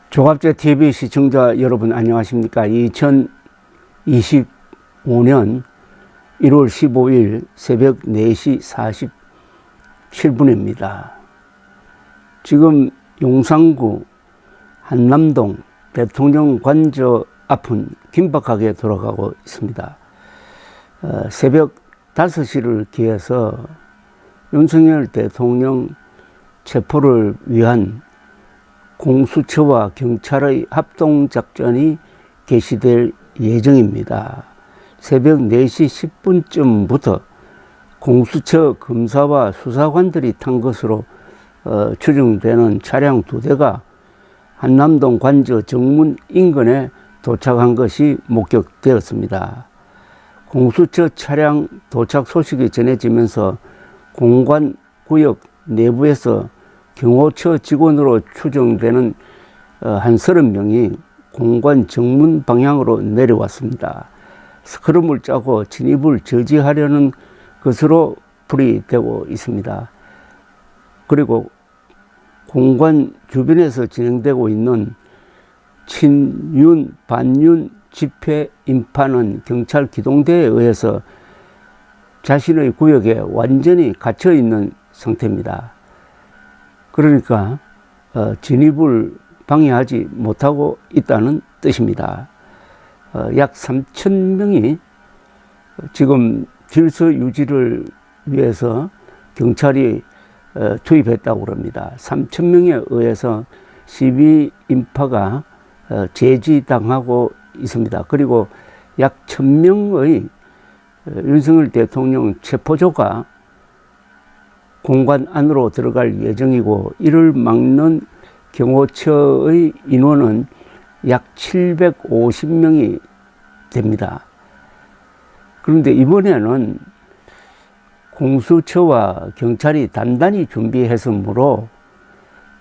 조갑제 TV 시청자 여러분 안녕하십니까? 2025년 1월 15일 새벽 4시 47분입니다. 지금 용산구 한남동 대통령 관저 앞은 긴박하게 돌아가고 있습니다. 새벽 5시를 기해서 윤석열 대통령 체포를 위한 공수처와 경찰의 합동작전이 개시될 예정입니다. 새벽 4시 10분쯤부터 공수처 검사와 수사관들이 탄 것으로 추정되는 차량 2대가 한남동 관저 정문 인근에 도착한 것이 목격되었습니다. 공수처 차량 도착 소식이 전해지면서 공관구역 내부에서 경호처 직원으로 추정되는 한 30명이 공관 정문 방향으로 내려왔습니다. 스크럼을 짜고 진입을 저지하려는 것으로 풀이되고 있습니다. 그리고 공관 주변에서 진행되고 있는 친윤, 반윤 집회 인파는 경찰 기동대에 의해서 자신의 구역에 완전히 갇혀 있는 상태입니다. 그러니까 진입을 방해하지 못하고 있다는 뜻입니다. 약 3,000명이 지금 질서 유지를 위해서 경찰이 투입했다고 합니다. 3,000명에 의해서 시위 인파가 제지당하고 있습니다. 그리고 약 1,000명의 윤석열 대통령 체포조가 공관 안으로 들어갈 예정이고, 이를 막는 경호처의 인원은 약 750명이 됩니다. 그런데 이번에는 공수처와 경찰이 단단히 준비했으므로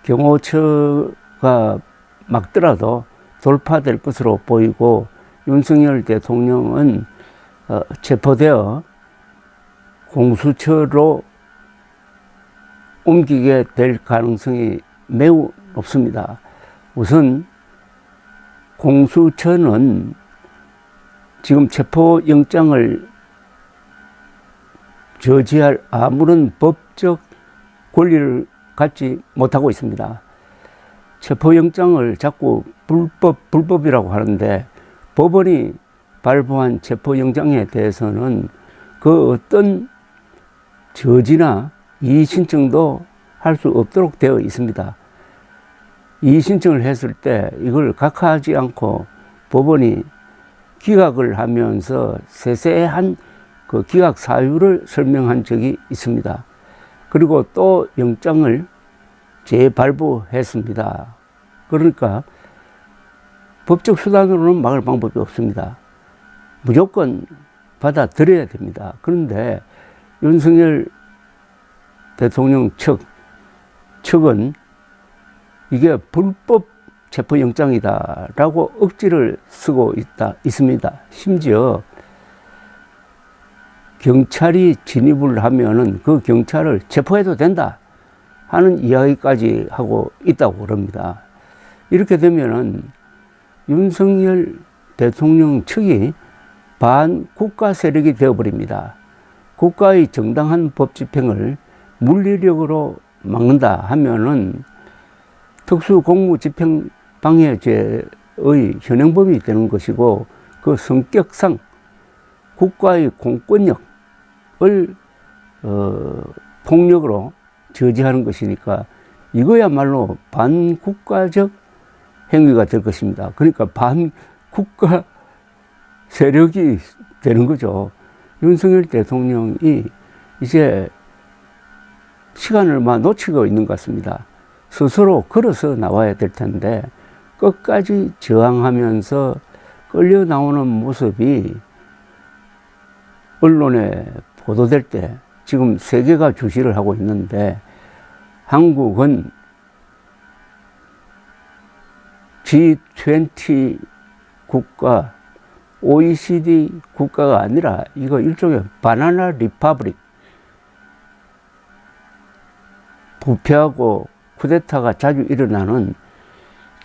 경호처가 막더라도 돌파될 것으로 보이고, 윤석열 대통령은 체포되어 공수처로 옮기게 될 가능성이 매우 높습니다. 우선 공수처는 지금 체포영장을 저지할 아무런 법적 권리를 갖지 못하고 있습니다. 체포영장을 자꾸 불법이라고 하는데, 법원이 발부한 체포영장에 대해서는 그 어떤 저지나 이의신청도 할 수 없도록 되어 있습니다. 이의신청을 했을 때 이걸 각하하지 않고 법원이 기각을 하면서 세세한 그 기각 사유를 설명한 적이 있습니다. 그리고 또 영장을 재발부했습니다. 그러니까 법적 수단으로는 막을 방법이 없습니다. 무조건 받아들여야 됩니다. 그런데 윤석열 대통령 측은 이게 불법 체포영장이다라고 억지를 쓰고 있습니다. 심지어 경찰이 진입을 하면은 그 경찰을 체포해도 된다 하는 이야기까지 하고 있다고 그럽니다. 이렇게 되면은 윤석열 대통령 측이 반국가 세력이 되어버립니다. 국가의 정당한 법 집행을 물리력으로 막는다 하면은 특수공무집행방해죄의 현행범이 되는 것이고, 그 성격상 국가의 공권력을 폭력으로 저지하는 것이니까 이거야말로 반국가적 행위가 될 것입니다. 그러니까 반국가 세력이 되는 거죠. 윤석열 대통령이 이제 시간을 얼마 놓치고 있는 것 같습니다. 스스로 걸어서 나와야 될 텐데 끝까지 저항하면서 끌려 나오는 모습이 언론에 보도될 때 지금 세계가 주시를 하고 있는데, 한국은 G20 국가, OECD 국가가 아니라 이거 일종의 바나나 리퍼블릭, 부패하고 쿠데타가 자주 일어나는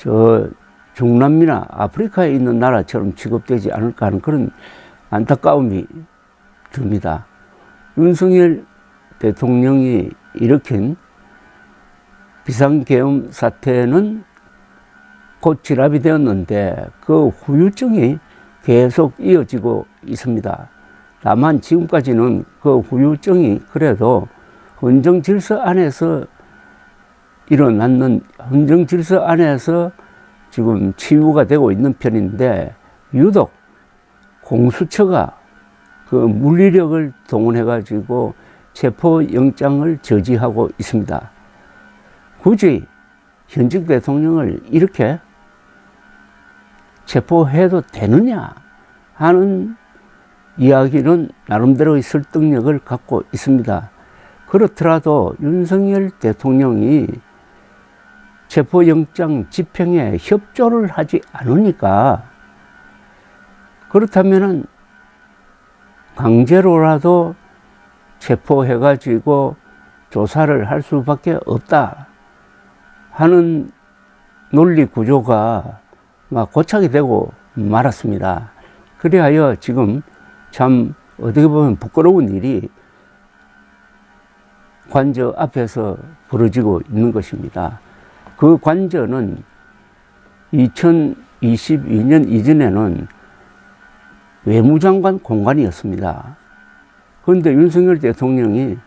저 중남미나 아프리카에 있는 나라처럼 취급되지 않을까 하는 그런 안타까움이 듭니다. 윤석열 대통령이 일으킨 비상계엄 사태는 곧 진압이 되었는데 그 후유증이 계속 이어지고 있습니다. 다만 지금까지는 그 후유증이 그래도 헌정질서 안에서 일어났는, 헌정질서 안에서 지금 치유가 되고 있는 편인데, 유독 공수처가 그 물리력을 동원해가지고 체포영장을 저지하고 있습니다. 굳이 현직 대통령을 이렇게 체포해도 되느냐 하는 이야기는 나름대로의 설득력을 갖고 있습니다. 그렇더라도 윤석열 대통령이 체포영장 집행에 협조를 하지 않으니까, 그렇다면은 강제로라도 체포해가지고 조사를 할 수밖에 없다 하는 논리 구조가 고착이 되고 말았습니다. 그리하여 지금 참 어떻게 보면 부끄러운 일이 관저 앞에서 벌어지고 있는 것입니다. 그 관저는 2022년 이전에는 외무장관 공간이었습니다. 그런데 윤석열 대통령이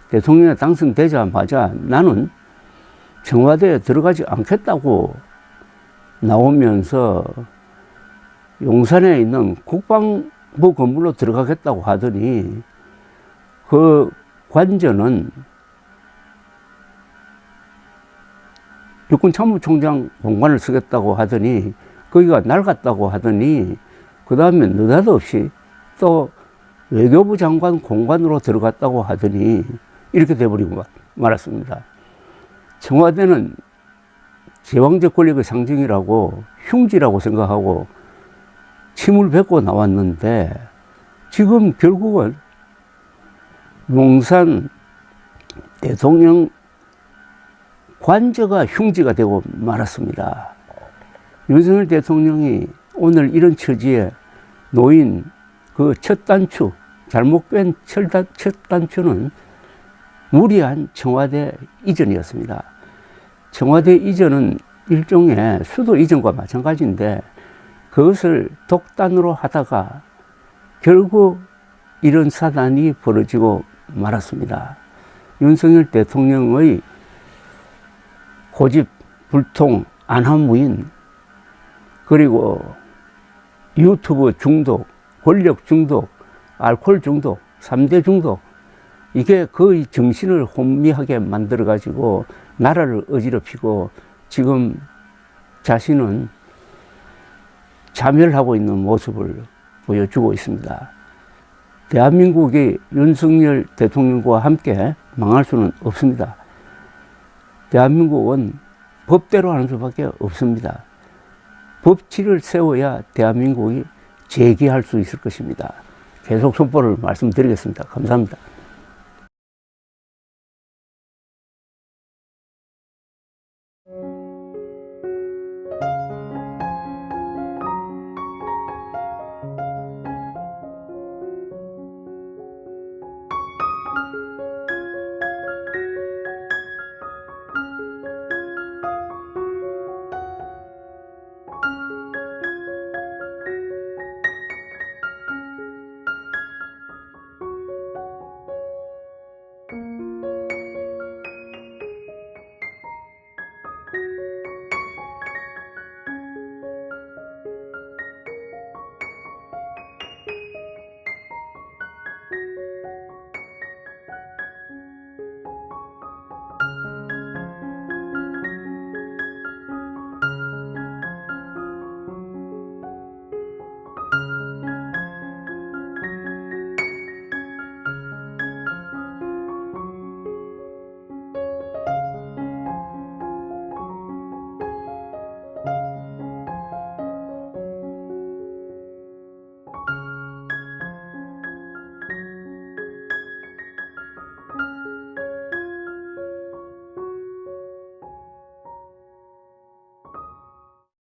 대통령에 당선되자마자 나는 청와대에 들어가지 않겠다고 나오면서 용산에 있는 국방부 건물로 들어가겠다고 하더니, 그 관저는 육군참모총장 공간을 쓰겠다고 하더니, 거기가 낡았다고 하더니, 그 다음에 느닷없이 또 외교부 장관 공간으로 들어갔다고 하더니 이렇게 돼버리고 말았습니다. 청와대는 제왕적 권력의 상징이라고, 흉지라고 생각하고 침을 뱉고 나왔는데, 지금 결국은 용산 대통령 관저가 흉지가 되고 말았습니다. 윤석열 대통령이 오늘 이런 처지에 놓인 그 첫 단추, 잘못 꿰n 첫 단추는 무리한 청와대 이전이었습니다. 청와대 이전은 일종의 수도 이전과 마찬가지인데, 그것을 독단으로 하다가 결국 이런 사단이 벌어지고 말았습니다. 윤석열 대통령의 고집, 불통, 안하무인, 그리고 유튜브 중독, 권력 중독, 알코올 중독, 3대 중독, 이게 거의 정신을 혼미하게 만들어가지고 나라를 어지럽히고 지금 자신은 자멸하고 있는 모습을 보여주고 있습니다. 대한민국이 윤석열 대통령과 함께 망할 수는 없습니다. 대한민국은 법대로 하는 수밖에 없습니다. 법치를 세워야 대한민국이 재기할 수 있을 것입니다. 계속 속보를 말씀드리겠습니다. 감사합니다.